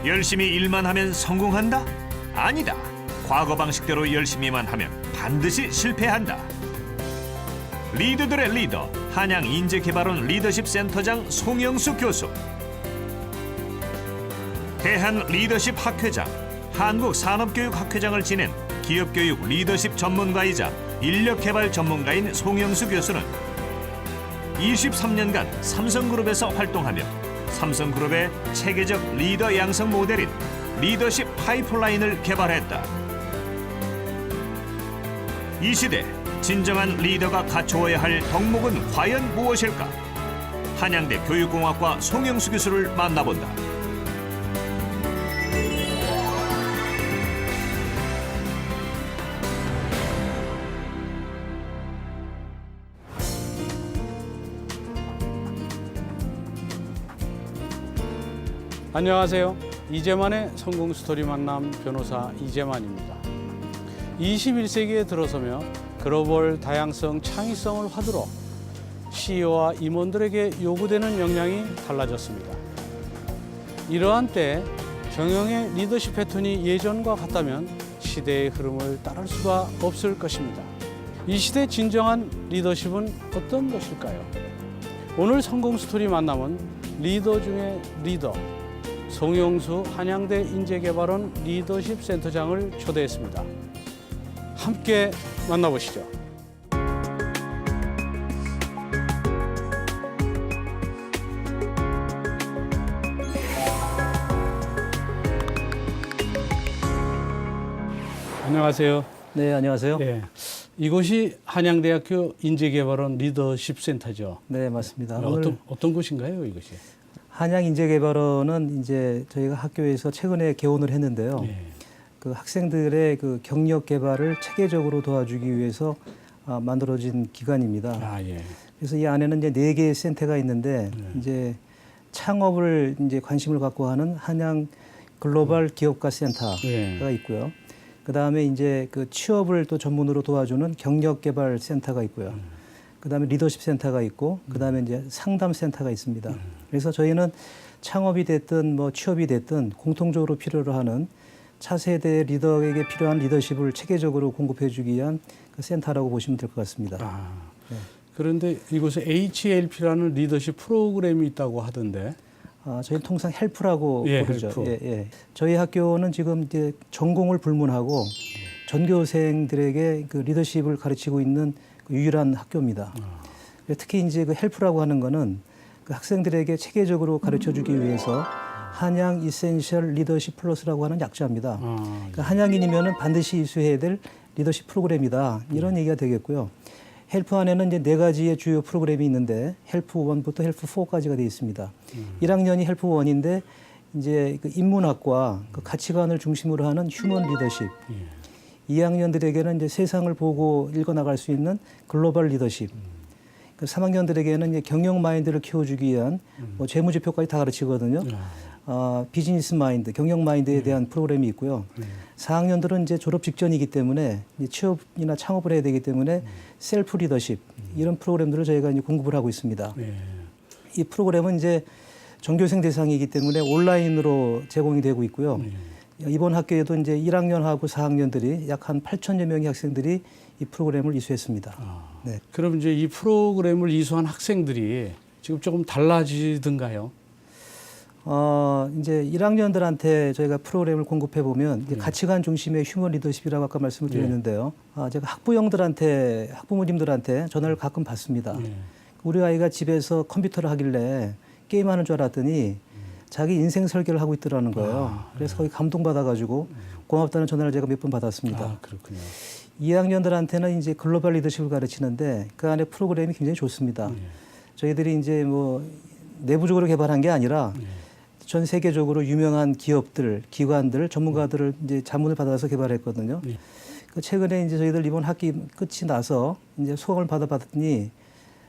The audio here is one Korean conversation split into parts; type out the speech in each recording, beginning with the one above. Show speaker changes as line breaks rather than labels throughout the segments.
열심히 일만 하면 성공한다? 아니다. 과거 방식대로 열심히만 하면 반드시 실패한다. 리더들의 리더, 한양인재개발원 리더십 센터장 송영수 교수. 대한리더십 학회장, 한국산업교육학회장을 지낸 기업교육 리더십 전문가이자 인력개발 전문가인 송영수 교수는 23년간 삼성그룹에서 활동하며 삼성그룹의 체계적 리더 양성 모델인 리더십 파이프라인을 개발했다. 이 시대 진정한 리더가 갖추어야 할 덕목은 과연 무엇일까? 한양대 교육공학과 송영수 교수를 만나본다.
안녕하세요. 이재만의 성공 스토리 만남 변호사 이재만입니다. 21세기에 들어서며 글로벌 다양성, 창의성을 화두로 CEO와 임원들에게 요구되는 역량이 달라졌습니다. 이러한 때 경영의 리더십 패턴이 예전과 같다면 시대의 흐름을 따를 수가 없을 것입니다. 이 시대 진정한 리더십은 어떤 것일까요? 오늘 성공 스토리 만남은 리더 중에 리더, 송영수 한양대 인재개발원 리더십 센터장을 초대했습니다. 함께 만나보시죠. 안녕하세요.
네, 안녕하세요.
네, 이곳이 한양대학교 인재개발원 리더십 센터죠.
네, 맞습니다.
어떤 곳인가요, 이것이?
한양인재개발원은 이제 저희가 학교에서 최근에 개원을 했는데요.
네.
그 학생들의 그 경력 개발을 체계적으로 도와주기 위해서 만들어진 기관입니다.
아, 예.
그래서 이 안에는 이제 4개의 센터가 있는데 이제 창업을 이제 관심을 갖고 하는 한양 글로벌 기업가 센터가
예.
있고요. 그 다음에 이제 그 취업을 또 전문으로 도와주는 경력 개발 센터가 있고요. 그 다음에 리더십 센터가 있고, 그 다음에 이제 상담 센터가 있습니다. 그래서 저희는 창업이 됐든 뭐 취업이 됐든 공통적으로 필요로 하는 차세대 리더에게 필요한 리더십을 체계적으로 공급해주기 위한 그 센터라고 보시면 될 것 같습니다.
아,
네.
그런데 이곳에 HLP라는 리더십 프로그램이 있다고 하던데.
저희는 통상 헬프라고
예,
부르죠.
헬프.
예, 예. 저희 학교는 지금 이제 전공을 불문하고 전교생들에게 그 리더십을 가르치고 있는 그 유일한 학교입니다. 특히 이제 그 헬프라고 하는 거는 그 학생들에게 체계적으로 가르쳐주기 위해서 한양 이센셜 리더십 플러스라고 하는 약자입니다. 그러니까 한양인이면은 반드시 이수해야 될 리더십 프로그램이다. 이런 얘기가 되겠고요. 헬프 안에는 이제 4가지의 주요 프로그램이 있는데 헬프 1부터 헬프 4까지가 되어 있습니다. 1학년이 헬프 1인데 이제 그 인문학과 그 가치관을 중심으로 하는 휴먼 리더십. 2학년들에게는 이제 세상을 보고 읽어나갈 수 있는 글로벌 리더십. 그 3학년들에게는 이제 경영 마인드를 키워주기 위한 뭐 재무제표까지 다 가르치거든요. 비즈니스 마인드, 경영 마인드에 대한 프로그램이 있고요. 4학년들은 이제 졸업 직전이기 때문에 이제 취업이나 창업을 해야 되기 때문에 셀프 리더십 이런 프로그램들을 저희가 이제 공급을 하고 있습니다. 이 프로그램은 이제 전교생 대상이기 때문에 온라인으로 제공이 되고 있고요. 이번 학교에도 이제 1학년하고 4학년들이 약 한 8천여 명의 학생들이 이 프로그램을 이수했습니다. 네.
그럼 이제 이 프로그램을 이수한 학생들이 지금 조금 달라지던가요?
이제 1학년들한테 저희가 프로그램을 공급해 보면 이제 가치관 중심의 휴먼 리더십이라고 아까 말씀을 드렸는데요. 제가 학부형들한테, 학부모님들한테 전화를 가끔 받습니다. 우리 아이가 집에서 컴퓨터를 하길래 게임하는 줄 알았더니 자기 인생 설계를 하고 있더라는 거예요. 그래서 거기 감동받아가지고 고맙다는 전화를 제가 몇 번 받았습니다.
아, 그렇군요.
2학년들한테는 이제 글로벌 리더십을 가르치는데 그 안에 프로그램이 굉장히 좋습니다. 저희들이 이제 뭐 내부적으로 개발한 게 아니라 전 세계적으로 유명한 기업들, 기관들, 전문가들을 이제 자문을 받아서 개발했거든요. 그 최근에 이제 저희들 이번 학기 끝이 나서 이제 소감을 받아봤더니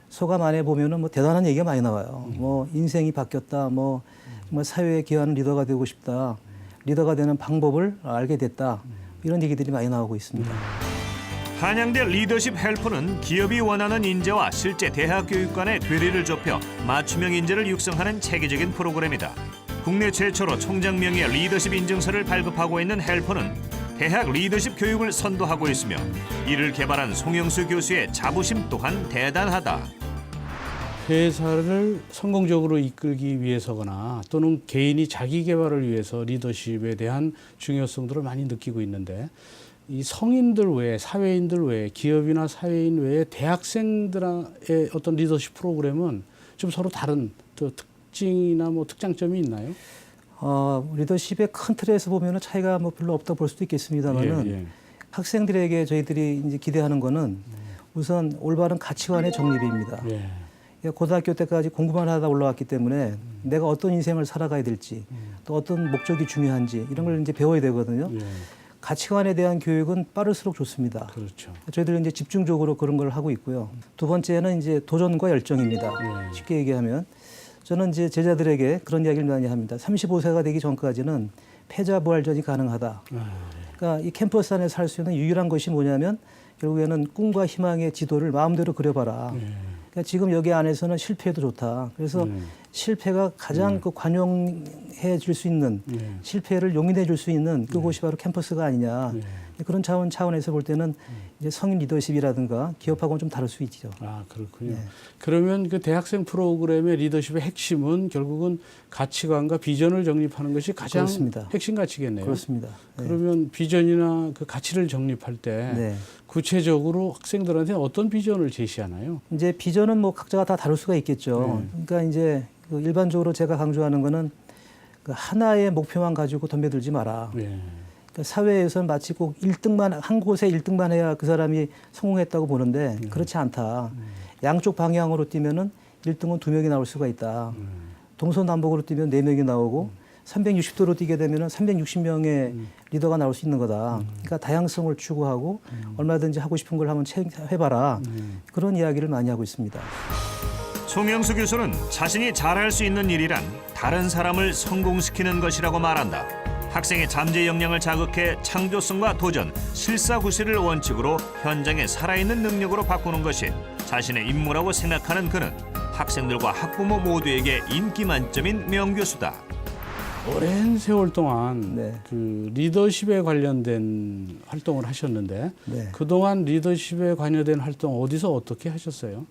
소감 안에 보면은 뭐 대단한 얘기가 많이 나와요. 뭐 인생이 바뀌었다, 뭐 정말 사회에 기여하는 리더가 되고 싶다, 리더가 되는 방법을 알게 됐다, 이런 얘기들이 많이 나오고 있습니다.
한양대 리더십 헬프는 기업이 원하는 인재와 실제 대학 교육 간의 괴리를 좁혀 맞춤형 인재를 육성하는 체계적인 프로그램이다. 국내 최초로 총장 명의의 리더십 인증서를 발급하고 있는 헬퍼는 대학 리더십 교육을 선도하고 있으며 이를 개발한 송영수 교수의 자부심 또한 대단하다.
회사를 성공적으로 이끌기 위해서거나 또는 개인이 자기 개발을 위해서 리더십에 대한 중요성들을 많이 느끼고 있는데 이 성인들 외에 사회인들 외에 기업이나 사회인 외에 대학생들의 어떤 리더십 프로그램은 좀 서로 다른 또 특징이나 뭐 특장점이 있나요?
리더십의 큰 틀에서 보면 차이가 뭐 별로 없다 볼 수도 있겠습니다만은
예.
학생들에게 저희들이 이제 기대하는 거는 우선 올바른 가치관의 정립입니다.
예.
고등학교 때까지 공부만 하다 올라왔기 때문에 내가 어떤 인생을 살아가야 될지 또 어떤 목적이 중요한지 이런 걸 이제 배워야 되거든요.
예.
가치관에 대한 교육은 빠를수록 좋습니다.
그렇죠.
저희들은 이제 집중적으로 그런 걸 하고 있고요. 두 번째는 이제 도전과 열정입니다.
예.
쉽게 얘기하면 저는 이제 제자들에게 그런 이야기를 많이 합니다. 35세가 되기 전까지는 패자부활전이 가능하다. 그러니까 이 캠퍼스 안에서 할 수 있는 유일한 것이 뭐냐면 결국에는 꿈과 희망의 지도를 마음대로 그려봐라. 그러니까 지금 여기 안에서는 실패해도 좋다. 그래서 실패가 가장 그 관용해 줄 수 있는 실패를 용인해 줄 수 있는 그곳이 바로 캠퍼스가 아니냐. 그런 차원에서 볼 때는 이제 성인 리더십이라든가 기업하고는 좀 다를 수 있죠.
아, 그렇군요.
네.
그러면 그 대학생 프로그램의 리더십의 핵심은 결국은 가치관과 비전을 정립하는 것이 가장
그렇습니다.
핵심 가치겠네요.
그렇습니다. 네.
그러면 비전이나 그 가치를 정립할 때
네.
구체적으로 학생들한테 어떤 비전을 제시하나요?
이제 비전은 뭐 각자가 다 다를 수가 있겠죠. 그러니까 이제 그 일반적으로 제가 강조하는 거는 그 하나의 목표만 가지고 덤벼들지 마라.
예.
그러니까 사회에서는 마치 꼭 1등만 한 곳에 1등만 해야 그 사람이 성공했다고 보는데 그렇지 않다. 양쪽 방향으로 뛰면은 1등은 2명이 나올 수가 있다. 동서남북으로 뛰면 4명이 나오고 360도로 뛰게 되면은 360명의 리더가 나올 수 있는 거다. 그러니까 다양성을 추구하고 얼마든지 하고 싶은 걸 한번 해봐라. 그런 이야기를 많이 하고 있습니다.
송영수 교수는 자신이 잘할 수 있는 일이란 다른 사람을 성공시키는 것이라고 말한다. 학생의 잠재 역량을 자극해 창조성과 도전, 실사구실을 원칙으로 현장에 살아있는 능력으로 바꾸는 것이 자신의 임무라고 생각하는 그는 학생들과 학부모 모두에게 인기 만점인 명교수다.
오랜 세월 동안
네.
그 리더십에 관련된 활동을 하셨는데
네.
그동안 리더십에 관여된 활동 어디서 어떻게 하셨어요?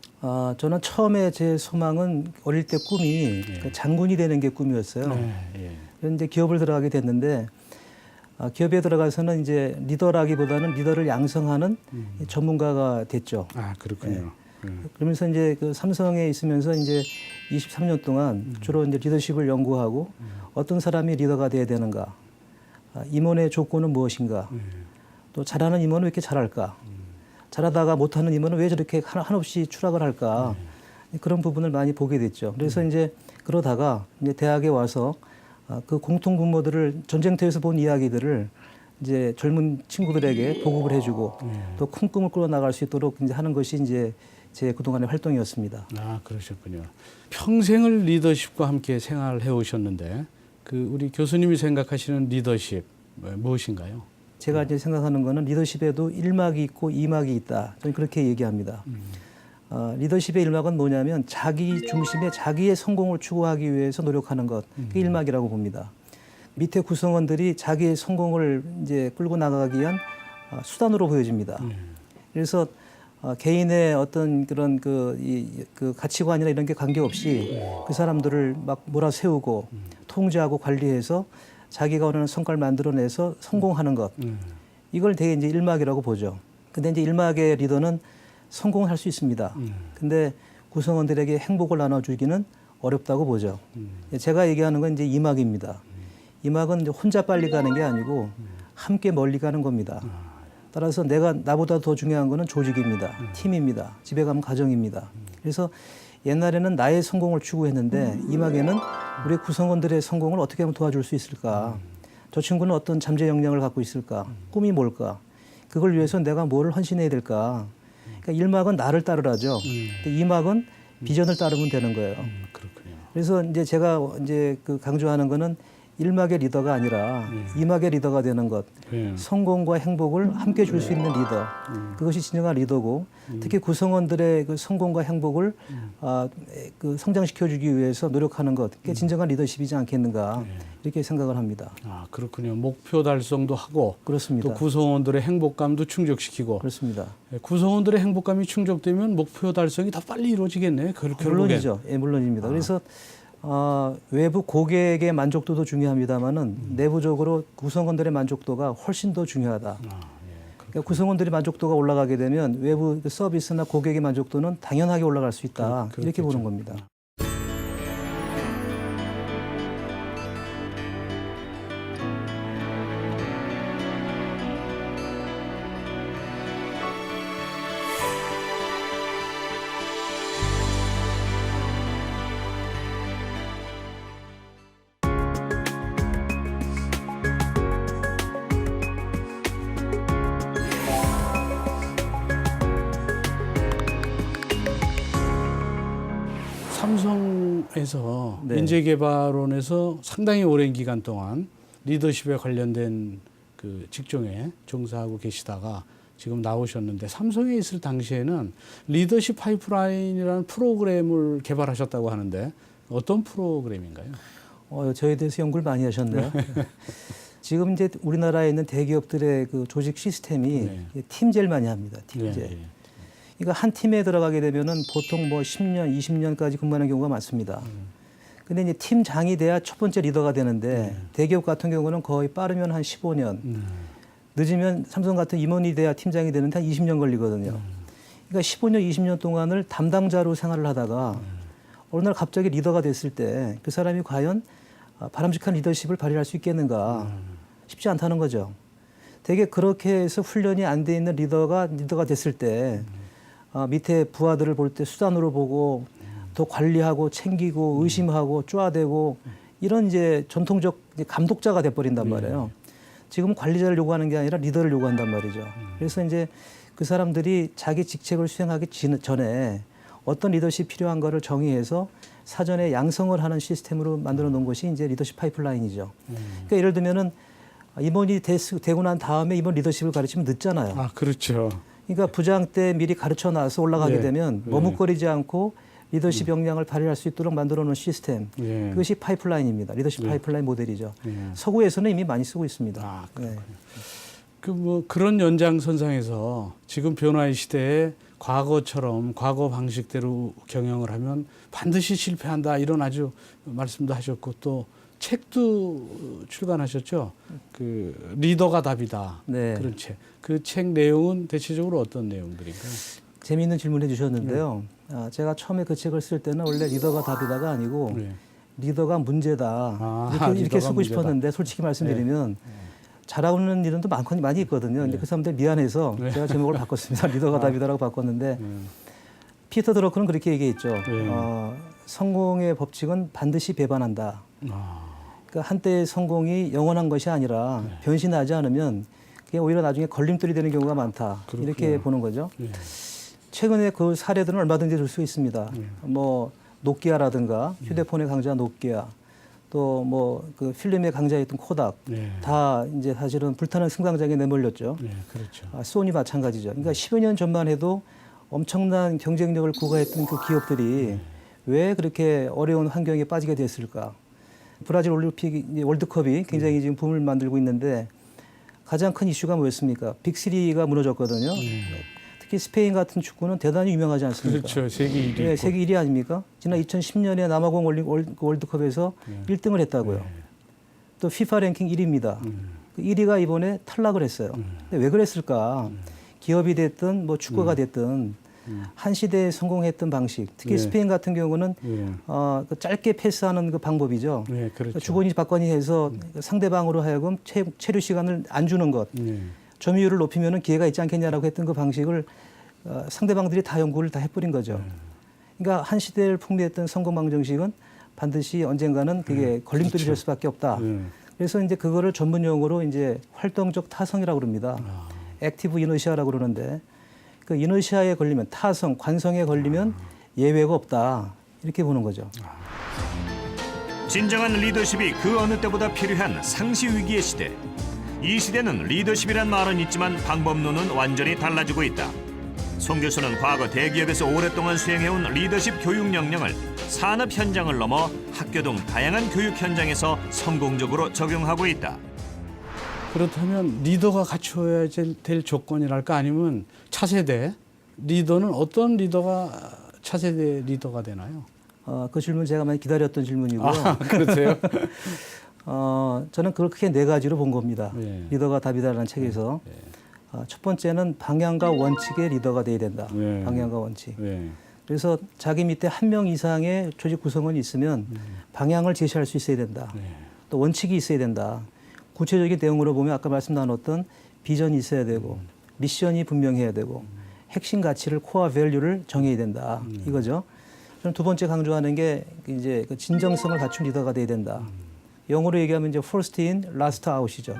저는 처음에 제 소망은 어릴 때 꿈이 그 장군이 되는 게 꿈이었어요.
네, 예.
그런데 기업을 들어가게 됐는데 기업에 들어가서는 이제 리더라기보다는 리더를 양성하는 전문가가 됐죠.
아, 그렇군요.
그러면서 이제 그 삼성에 있으면서 이제 23년 동안 주로 이제 리더십을 연구하고 어떤 사람이 리더가 돼야 되는가, 임원의 조건은 무엇인가, 또 잘하는 임원은 왜 이렇게 잘할까, 잘하다가 못하는 임원은 왜 저렇게 한없이 추락을 할까, 그런 부분을 많이 보게 됐죠. 그래서 이제 그러다가 이제 대학에 와서 그 공통 분모들을 전쟁터에서 본 이야기들을 이제 젊은 친구들에게 보급을 해주고 또 큰 꿈을 꾸려 나갈 수 있도록 이제 하는 것이 이제 제 그동안의 활동이었습니다.
아, 그러셨군요. 평생을 리더십과 함께 생활해 오셨는데 그 우리 교수님이 생각하시는 리더십 무엇인가요?
제가 이제 생각하는 거는 리더십에도 1막이 있고 2막이 있다. 저는 그렇게 얘기합니다. 리더십의 1막은 뭐냐면 자기 중심의 자기의 성공을 추구하기 위해서 노력하는 것. 그게 1막이라고 봅니다. 밑에 구성원들이 자기의 성공을 이제 끌고 나가기 위한 수단으로 보여집니다. 그래서 개인의 어떤 그런 그 가치관이나 이런 게 관계없이 그 사람들을 막 몰아세우고 통제하고 관리해서 자기가 원하는 성과를 만들어내서 성공하는 것. 이걸 되게 이제 1막이라고 보죠. 근데 이제 1막의 리더는 성공을 할 수 있습니다. 근데 구성원들에게 행복을 나눠주기는 어렵다고 보죠. 제가 얘기하는 건 이제 2막입니다. 2막은 이제 혼자 빨리 가는 게 아니고 함께 멀리 가는 겁니다. 따라서 나보다 더 중요한 거는 조직입니다. 팀입니다. 집에 가면 가정입니다. 그래서 옛날에는 나의 성공을 추구했는데 2막에는 우리 구성원들의 성공을 어떻게 하면 도와줄 수 있을까? 저 친구는 어떤 잠재 역량을 갖고 있을까? 꿈이 뭘까? 그걸 위해서 내가 뭐를 헌신해야 될까? 그러니까 1막은 나를 따르라죠. 2막은 비전을 따르면 되는 거예요.
그렇군요.
그래서 이제 제가 이제 그 강조하는 거는 일막의 리더가 아니라 이막의 리더가 되는 것,
예.
성공과 행복을 함께 줄 수 있는 리더, 그것이 진정한 리더고 특히 구성원들의 그 성공과 행복을 그 성장시켜주기 위해서 노력하는 것, 그게 진정한 리더십이지 않겠는가 이렇게 생각을 합니다.
아, 그렇군요. 목표 달성도 하고
그렇습니다.
또 구성원들의 행복감도 충족시키고
그렇습니다.
예, 구성원들의 행복감이 충족되면 목표 달성이 더 빨리 이루어지겠네요. 결국엔.
물론이죠. 예, 물론입니다. 그래서 외부 고객의 만족도도 중요합니다만은 내부적으로 구성원들의 만족도가 훨씬 더 중요하다. 그러니까 구성원들의 만족도가 올라가게 되면 외부 그 서비스나 고객의 만족도는 당연하게 올라갈 수 있다. 이렇게 보는 겁니다.
삼성에서
네.
인재개발원에서 상당히 오랜 기간 동안 리더십에 관련된 그 직종에 종사하고 계시다가 지금 나오셨는데 삼성에 있을 당시에는 리더십 파이프라인이라는 프로그램을 개발하셨다고 하는데 어떤 프로그램인가요?
저에 대해서 연구를 많이 하셨네요. 지금 이제 우리나라에 있는 대기업들의 그 조직 시스템이 팀제를 많이 합니다. 팀제.
네.
그러니까 한 팀에 들어가게 되면은 보통 뭐 10년, 20년까지 근무하는 경우가 많습니다. 근데 이제 팀장이 돼야 첫 번째 리더가 되는데 대기업 같은 경우는 거의 빠르면 한 15년, 늦으면 삼성 같은 임원이 돼야 팀장이 되는데 한 20년 걸리거든요. 그러니까 15년, 20년 동안을 담당자로 생활을 하다가 어느 날 갑자기 리더가 됐을 때 그 사람이 과연 바람직한 리더십을 발휘할 수 있겠는가 쉽지 않다는 거죠. 되게 그렇게 해서 훈련이 안 돼 있는 리더가 됐을 때 밑에 부하들을 볼 때 수단으로 보고 더 관리하고 챙기고 의심하고 쪼아대고 이런 이제 전통적 감독자가 돼버린단 말이에요. 지금 관리자를 요구하는 게 아니라 리더를 요구한단 말이죠. 그래서 이제 그 사람들이 자기 직책을 수행하기 전에 어떤 리더십이 필요한 거를 정의해서 사전에 양성을 하는 시스템으로 만들어 놓은 것이 이제 리더십 파이프라인이죠. 그러니까 예를 들면은 임원이 되고 난 다음에 이번 리더십을 가르치면 늦잖아요.
아, 그렇죠.
그러니까 부장 때 미리 가르쳐 놔서 올라가게
예.
되면 머뭇거리지 않고 리더십 역량을 발휘할 수 있도록 만들어 놓은 시스템.
예.
그것이 파이프라인입니다. 리더십 파이프라인 모델이죠. 서구에서는 이미 많이 쓰고 있습니다.
아, 그 뭐 그런 연장선상에서 지금 변화의 시대에 과거처럼 과거 방식대로 경영을 하면 반드시 실패한다 이런 아주 말씀도 하셨고 또 책도 출간하셨죠. 그 리더가 답이다.
네.
그런 책. 그 책 내용은 대체적으로 어떤 내용들인가요?
재미있는 질문해 주셨는데요. 제가 처음에 그 책을 쓸 때는 원래 리더가 답이다가 아니고 리더가 문제다. 이렇게
리더가
쓰고
문제다.
싶었는데 솔직히 말씀드리면 잘하는 일은 또 많이 있거든요. 근데 그 사람들 미안해서 제가 제목을 바꿨습니다. 리더가 답이다라고 바꿨는데 피터 드러커는 그렇게 얘기했죠. 성공의 법칙은 반드시 배반한다. 그러니까 한때의 성공이 영원한 것이 아니라 변신하지 않으면 그게 오히려 나중에 걸림돌이 되는 경우가 많다.
그렇군요.
이렇게 보는 거죠. 최근에 그 사례들은 얼마든지 들 수 있습니다. 뭐 노키아라든가 휴대폰의 강자 노키아, 또 뭐 그 필름의 강자였던 코닥, 다 이제 사실은 불타는 승강장에 내몰렸죠.
그렇죠.
소니 마찬가지죠. 그러니까 10여 년 전만 해도 엄청난 경쟁력을 구가했던 그 기업들이 왜 그렇게 어려운 환경에 빠지게 됐을까? 브라질 올림픽 월드컵이 굉장히 지금 붐을 만들고 있는데 가장 큰 이슈가 뭐였습니까? 빅3가 무너졌거든요. 특히 스페인 같은 축구는 대단히 유명하지 않습니까?
그렇죠. 세계 1위.
네, 세계 1위 아닙니까? 지난 2010년에 남아공 월드컵에서 1등을 했다고요. 또 FIFA 랭킹 1위입니다. 1위가 이번에 탈락을 했어요. 근데 왜 그랬을까? 기업이 됐든 뭐 축구가 됐든 한 시대에 성공했던 방식, 특히 스페인 같은 경우는 그 짧게 패스하는 그 방법이죠.
그렇죠.
주거니 받거니 해서 상대방으로 하여금 체류 시간을 안 주는 것, 점유율을 높이면 기회가 있지 않겠냐라고 했던 그 방식을 상대방들이 다 연구를 다 해버린 거죠. 그러니까 한 시대를 풍미했던 성공 방정식은 반드시 언젠가는 그게 걸림돌이 될 수밖에 없다. 그래서 이제 그거를 전문 용어로 이제 활동적 타성이라고 그럽니다. 액티브 이너시아라고 그러는데 그 이너시아에 걸리면 타성, 관성에 걸리면 예외가 없다. 이렇게 보는 거죠.
진정한 리더십이 그 어느 때보다 필요한 상시 위기의 시대. 이 시대는 리더십이란 말은 있지만 방법론은 완전히 달라지고 있다. 송 교수는 과거 대기업에서 오랫동안 수행해온 리더십 교육 역량을 산업 현장을 넘어 학교 등 다양한 교육 현장에서 성공적으로 적용하고 있다.
그렇다면 리더가 갖춰야 될 조건이랄까 아니면 차세대 리더는 어떤 리더가 차세대 리더가 되나요?
그 질문 제가 많이 기다렸던 질문이고요.
아, 그러세요?
저는 그걸 크게 네 가지로 본 겁니다.
네.
리더가 답이다라는 책에서 첫 번째는 방향과 원칙의 리더가 돼야 된다.
네.
방향과 원칙.
네.
그래서 자기 밑에 한 명 이상의 조직 구성원이 있으면 방향을 제시할 수 있어야 된다.
네.
또 원칙이 있어야 된다. 구체적인 내용으로 보면 아까 말씀 나눴던 비전이 있어야 되고 미션이 분명해야 되고 핵심 가치를 코어 밸류를 정해야 된다. 이거죠. 저는 두 번째 강조하는 게 이제 그 진정성을 갖춘 리더가 돼야 된다. 영어로 얘기하면 이제 first in, last out이죠.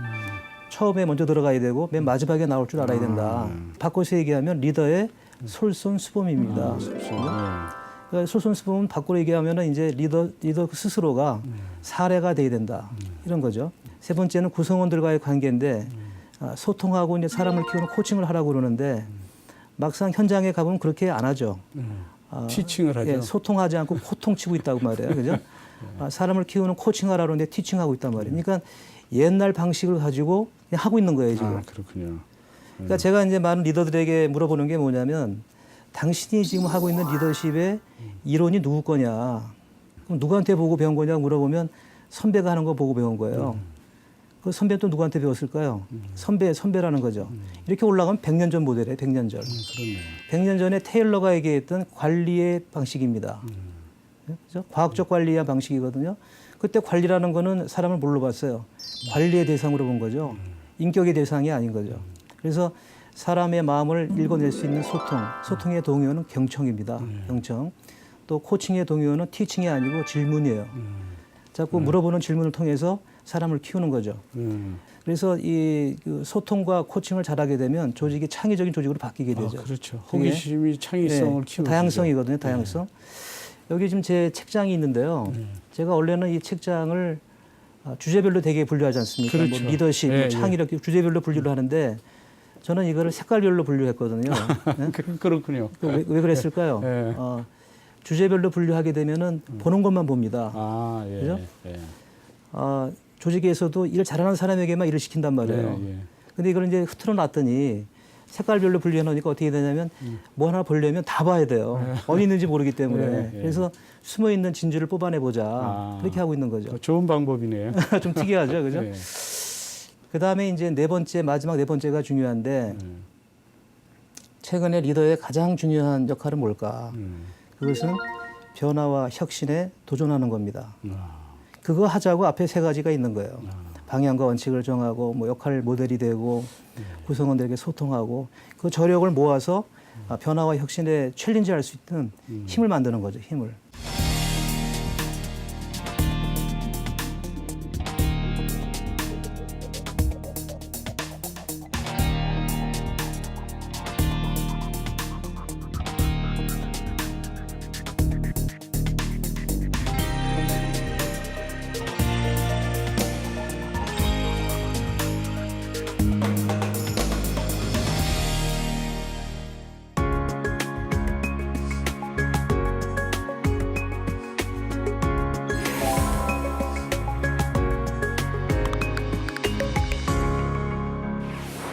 처음에 먼저 들어가야 되고 맨 마지막에 나올 줄 알아야 된다. 바꿔서 얘기하면 리더의 솔선수범입니다. 그러니까 솔선수범은 바꾸로 얘기하면 이제 리더 스스로가 사례가 돼야 된다. 이런 거죠. 세 번째는 구성원들과의 관계인데 소통하고 이제 사람을 키우는 코칭을 하라고 그러는데 막상 현장에 가보면 그렇게 안 하죠.
티칭을 하죠.
예, 소통하지 않고 코통치고 있다고 말해요. 그죠? 사람을 키우는 코칭하라고 그러는데 티칭하고 있단 말이에요. 그러니까 옛날 방식을 가지고 그냥 하고 있는 거예요, 지금.
아, 그렇군요.
그러니까 제가 이제 많은 리더들에게 물어보는 게 뭐냐면 당신이 지금 하고 있는 리더십의 이론이 누구 거냐. 그럼 누구한테 보고 배운 거냐고 물어보면 선배가 하는 거 보고 배운 거예요. 그 선배는 또 누구한테 배웠을까요? 선배라는 거죠. 이렇게 올라가면 100년 전 모델이에요. 100년 전.
그렇네요.
100년 전에 테일러가 얘기했던 관리의 방식입니다. 그죠? 과학적 관리의 방식이거든요. 그때 관리라는 거는 사람을 뭘로 봤어요? 관리의 대상으로 본 거죠. 인격의 대상이 아닌 거죠. 그래서 사람의 마음을 읽어낼 수 있는 소통의 동요는 경청입니다. 경청. 또 코칭의 동요는 티칭이 아니고 질문이에요. 자꾸 물어보는 질문을 통해서 사람을 키우는 거죠. 그래서 그 소통과 코칭을 잘하게 되면 조직이 창의적인 조직으로 바뀌게 되죠.
아, 그렇죠. 호기심이 창의성을 키우죠.
다양성이거든요. 다양성. 여기 지금 제 책장이 있는데요. 제가 원래는 이 책장을 주제별로 되게 분류하지 않습니까?
그렇죠.
뭐 리더십,
예,
창의력 주제별로 분류를 하는데 저는 이거를 색깔별로 분류했거든요. 네?
그렇군요.
왜 그랬을까요?
예.
주제별로 분류하게 되면은 보는 것만 봅니다.
아, 예.
그죠?
예.
조직에서도 일 잘하는 사람에게만 일을 시킨단 말이에요.
예, 예.
근데 이걸 이제 흐트러 놨더니 색깔별로 분류해 놓으니까 어떻게 되냐면 뭐 하나 보려면 다 봐야 돼요. 어디 있는지 모르기 때문에.
예, 예.
그래서 숨어 있는 진주를 뽑아내 보자. 그렇게 하고 있는 거죠.
좋은 방법이네요.
좀 특이하죠, 그죠?
예.
그 다음에 이제 마지막 네 번째가 중요한데 최근에 리더의 가장 중요한 역할은 뭘까? 그것은 변화와 혁신에 도전하는 겁니다. 그거 하자고 앞에 세 가지가 있는 거예요. 방향과 원칙을 정하고 뭐 역할 모델이 되고 구성원들에게 소통하고 그 저력을 모아서 변화와 혁신에 챌린지할 수 있는 힘을 만드는 거죠. 힘을.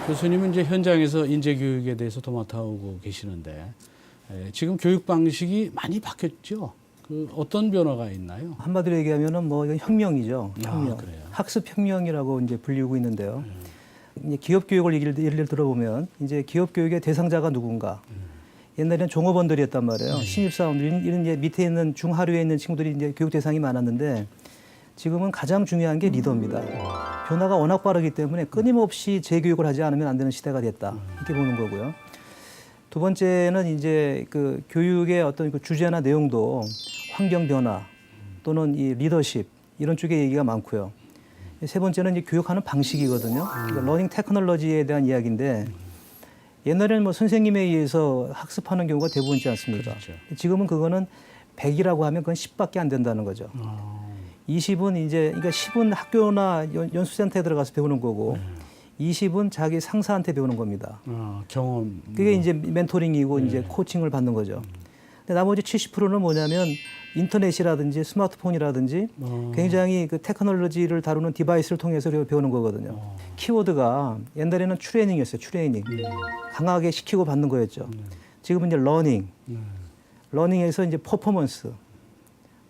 교수님은 이제 현장에서 인재 교육에 대해서 도맡아오고 계시는데 지금 교육 방식이 많이 바뀌었죠. 그 어떤 변화가 있나요?
한마디로 얘기하면은 뭐 이건 혁명이죠. 혁명.
그래요?
학습 혁명이라고 이제 불리고 있는데요. 이제 기업 교육을 예를 들어보면 이제 기업 교육의 대상자가 누군가. 옛날에는 종업원들이었단 말이에요. 신입사원들 이런 이제 밑에 있는 중하류에 있는 친구들이 이제 교육 대상이 많았는데 지금은 가장 중요한 게 리더입니다. 변화가 워낙 빠르기 때문에 끊임없이 재교육을 하지 않으면 안 되는 시대가 됐다. 이렇게 보는 거고요. 두 번째는 이제 그 교육의 어떤 그 주제나 내용도 환경 변화 또는 이 리더십 이런 쪽의 얘기가 많고요. 세 번째는 이제 교육하는 방식이거든요. 그러니까 러닝 테크놀로지에 대한 이야기인데 옛날에는 뭐 선생님에 의해서 학습하는 경우가 대부분이지 않습니까?
그렇죠.
지금은 그거는 100이라고 하면 그건 10밖에 안 된다는 거죠. 20은 이제 그러니까 10은 학교나 연수센터에 들어가서 배우는 거고 20은 자기 상사한테 배우는 겁니다.
경험.
그게 이제 멘토링이고 이제 코칭을 받는 거죠. 근데 나머지 70%는 뭐냐면 인터넷이라든지 스마트폰이라든지 굉장히 그 테크놀로지를 다루는 디바이스를 통해서 배우는 거거든요. 키워드가 옛날에는 트레이닝이었어요. 트레이닝. 강하게 시키고 받는 거였죠. 지금은 이제 러닝. 러닝에서 이제 퍼포먼스.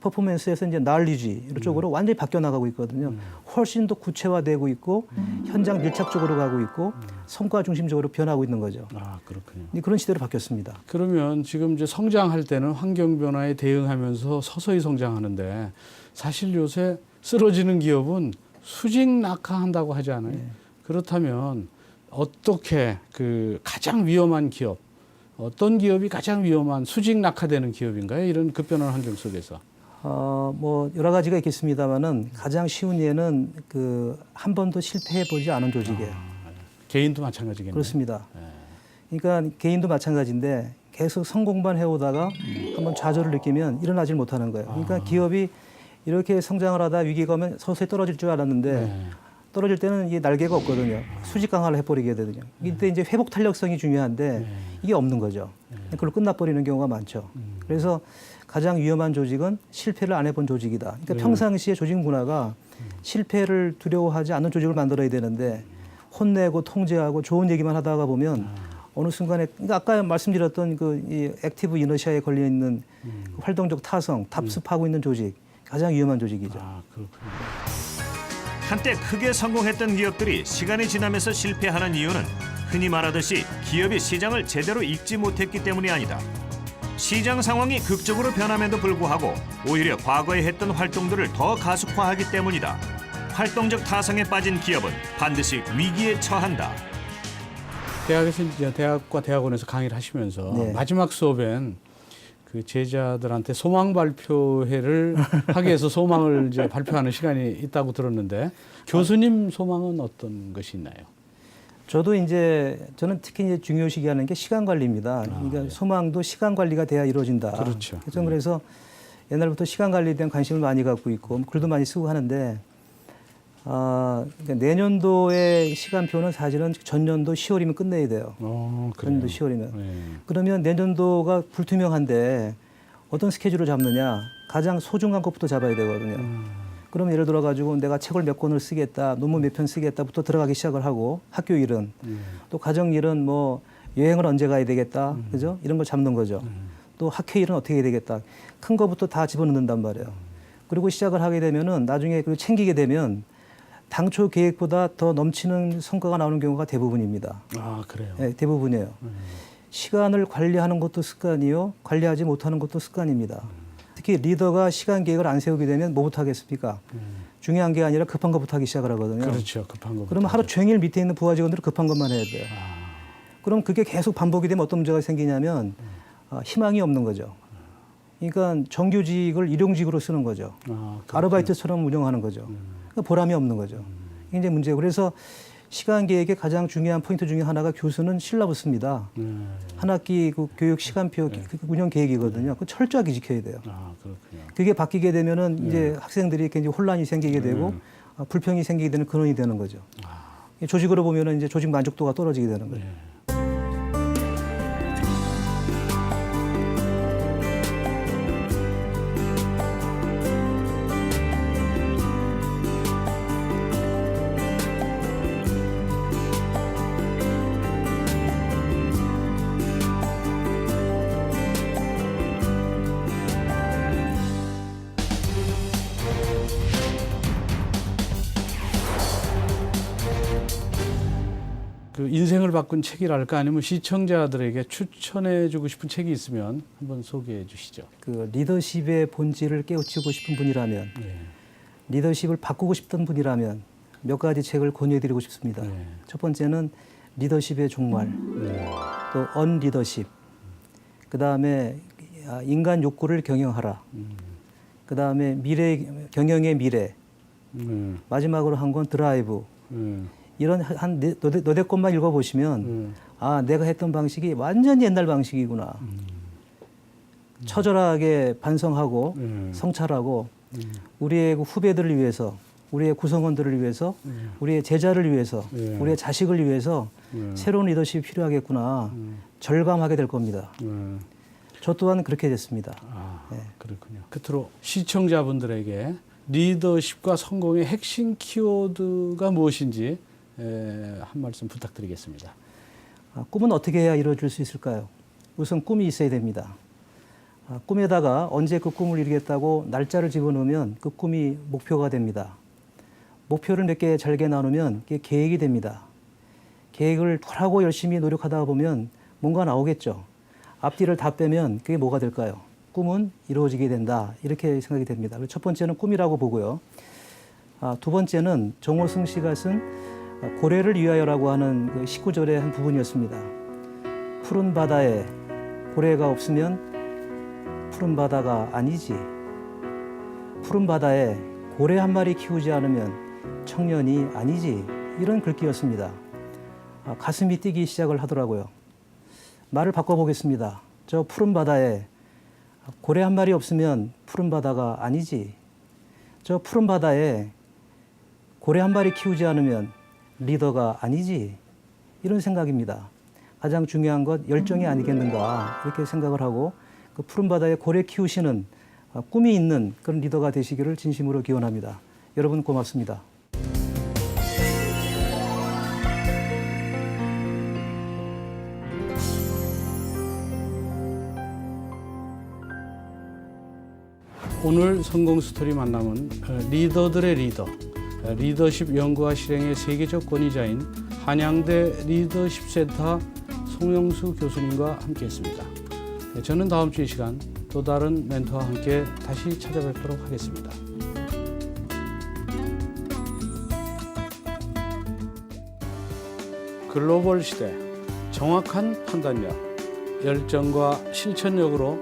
퍼포먼스에서 이제 날리지 이쪽으로 완전히 바뀌어 나가고 있거든요. 훨씬 더 구체화되고 있고 현장 밀착적으로 가고 있고 성과 중심적으로 변하고 있는 거죠.
그렇군요.
그런 시대로 바뀌었습니다.
그러면 지금 이제 성장할 때는 환경 변화에 대응하면서 서서히 성장하는데 사실 요새 쓰러지는 기업은 수직 낙하한다고 하지 않아요? 그렇다면 어떻게 그 가장 위험한 기업, 어떤 기업이 가장 위험한 수직 낙하되는 기업인가요? 이런 급변하는 환경 속에서.
뭐 여러 가지가 있겠습니다만은 가장 쉬운 예는 그 한 번도 실패해 보지 않은 조직이에요.
개인도 마찬가지겠네요.
그렇습니다. 그러니까 개인도 마찬가지인데 계속 성공만 해오다가 한번 좌절을 느끼면 일어나질 못하는 거예요. 그러니까 기업이 이렇게 성장을 하다 위기가 오면 서서히 떨어질 줄 알았는데 떨어질 때는 이게 날개가 없거든요. 수직 강화를 해버리게 되거든요. 이때 이제 회복 탄력성이 중요한데 이게 없는 거죠. 그걸로 끝나버리는 경우가 많죠. 그래서 가장 위험한 조직은 실패를 안 해본 조직이다. 그러니까 평상시에 조직 문화가 실패를 두려워하지 않는 조직을 만들어야 되는데 혼내고 통제하고 좋은 얘기만 하다가 보면 어느 순간에 그러니까 아까 말씀드렸던 그 이 액티브 이너시아에 걸려 있는 그 활동적 타성, 답습하고 있는 조직 가장 위험한 조직이죠.
그렇군요.
한때 크게 성공했던 기업들이 시간이 지나면서 실패하는 이유는 흔히 말하듯이 기업이 시장을 제대로 읽지 못했기 때문이 아니다. 시장 상황이 극적으로 변함에도 불구하고 오히려 과거에 했던 활동들을 더 가속화하기 때문이다. 활동적 타성에 빠진 기업은 반드시 위기에 처한다.
대학에서 이제 대학과 대학원에서 강의를 하시면서 마지막 수업엔 그 제자들한테 소망 발표회를 하기 위해서 소망을 이제 발표하는 시간이 있다고 들었는데 교수님 소망은 어떤 것이 있나요?
저도 이제 저는 특히 이제 중요시기 하는 게 시간 관리입니다. 그러니까 소망도 시간 관리가 돼야 이루어진다.
그렇죠.
그래서 옛날부터 시간 관리에 대한 관심을 많이 갖고 있고 글도 많이 쓰고 하는데 그러니까 내년도의 시간표는 사실은 전년도 10월이면 끝내야 돼요. 전년도 10월이면. 그러면 내년도가 불투명한데 어떤 스케줄을 잡느냐? 가장 소중한 것부터 잡아야 되거든요. 그럼 예를 들어 가지고 내가 책을 몇 권을 쓰겠다, 논문 몇 편 쓰겠다부터 들어가기 시작을 하고 학교 일은 또 가정 일은 뭐 여행을 언제 가야 되겠다, 그죠? 이런 걸 잡는 거죠. 또 학회 일은 어떻게 해야 되겠다. 큰 거부터 다 집어넣는단 말이에요. 그리고 시작을 하게 되면은 나중에 그걸 챙기게 되면 당초 계획보다 더 넘치는 성과가 나오는 경우가 대부분입니다.
그래요?
네, 대부분이에요. 시간을 관리하는 것도 습관이요, 관리하지 못하는 것도 습관입니다. 특히 리더가 시간 계획을 안 세우게 되면 뭐부터 하겠습니까? 중요한 게 아니라 급한 것부터 하기 시작을 하거든요.
그렇죠. 급한 거.
그러면 하루 종일 밑에 있는 부하 직원들은 급한 것만 해야 돼요. 그럼 그게 계속 반복이 되면 어떤 문제가 생기냐면 희망이 없는 거죠. 그러니까 정규직을 일용직으로 쓰는 거죠. 아르바이트처럼 운영하는 거죠. 그러니까 보람이 없는 거죠. 이게 이제 문제고. 그래서 시간 계획의 가장 중요한 포인트 중에 하나가 교수는 실라버스입니다. 한 학기 그 교육 시간표 운영 계획이거든요. 그 철저하게 지켜야 돼요.
그렇군요.
그게 바뀌게 되면은 이제 학생들이 굉장히 혼란이 생기게 되고 불평이 생기게 되는 근원이 되는 거죠. 조직으로 보면은 이제 조직 만족도가 떨어지게 되는 거죠.
그 인생을 바꾼 책이랄까 아니면 시청자들에게 추천해주고 싶은 책이 있으면 한번 소개해 주시죠.
그 리더십의 본질을 깨우치고 싶은 분이라면, 리더십을 바꾸고 싶던 분이라면 몇 가지 책을 권유해드리고 싶습니다. 첫 번째는 리더십의 종말, 또 언리더십, 그 다음에 인간 욕구를 경영하라, 그 다음에 경영의 미래, 마지막으로 한 권 드라이브. 이런 한 너댓 권만 읽어보시면 내가 했던 방식이 완전히 옛날 방식이구나. 처절하게 반성하고 성찰하고 우리의 그 후배들을 위해서, 우리의 구성원들을 위해서, 우리의 제자를 위해서, 우리의 자식을 위해서 새로운 리더십이 필요하겠구나 절감하게 될 겁니다. 저 또한 그렇게 됐습니다.
그렇군요. 끝으로 시청자분들에게 리더십과 성공의 핵심 키워드가 무엇인지 한 말씀 부탁드리겠습니다.
꿈은 어떻게 해야 이루어질 수 있을까요? 우선 꿈이 있어야 됩니다. 꿈에다가 언제 그 꿈을 이루겠다고 날짜를 집어넣으면 그 꿈이 목표가 됩니다. 목표를 몇 개 잘게 나누면 그게 계획이 됩니다. 계획을 하고 열심히 노력하다 보면 뭔가 나오겠죠. 앞뒤를 다 빼면 그게 뭐가 될까요? 꿈은 이루어지게 된다. 이렇게 생각이 됩니다. 첫 번째는 꿈이라고 보고요. 두 번째는 정호승 씨가 쓴 고래를 위하여라고 하는 그 19절의 한 부분이었습니다. 푸른 바다에 고래가 없으면 푸른 바다가 아니지. 푸른 바다에 고래 한 마리 키우지 않으면 청년이 아니지. 이런 글귀였습니다. 가슴이 뛰기 시작을 하더라고요. 말을 바꿔보겠습니다. 저 푸른 바다에 고래 한 마리 없으면 푸른 바다가 아니지. 저 푸른 바다에 고래 한 마리 키우지 않으면 리더가 아니지. 이런 생각입니다. 가장 중요한 것 열정이 아니겠는가 이렇게 생각을 하고 그 푸른 바다에 고래 키우시는 꿈이 있는 그런 리더가 되시기를 진심으로 기원합니다. 여러분 고맙습니다.
오늘 성공 스토리 만남은 리더들의 리더, 리더십 연구와 실행의 세계적 권위자인 한양대 리더십센터 송영수 교수님과 함께했습니다. 저는 다음 주 이 시간 또 다른 멘토와 함께 다시 찾아뵙도록 하겠습니다. 글로벌 시대, 정확한 판단력, 열정과 실천력으로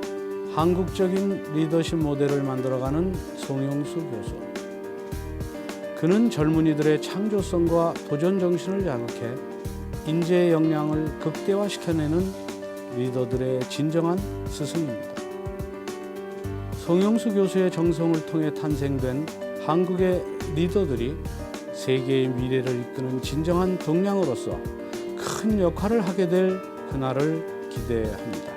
한국적인 리더십 모델을 만들어가는 송영수 교수. 그는 젊은이들의 창조성과 도전 정신을 자극해 인재의 역량을 극대화시켜내는 리더들의 진정한 스승입니다. 송영수 교수의 정성을 통해 탄생된 한국의 리더들이 세계의 미래를 이끄는 진정한 동량으로서 큰 역할을 하게 될 그날을 기대합니다.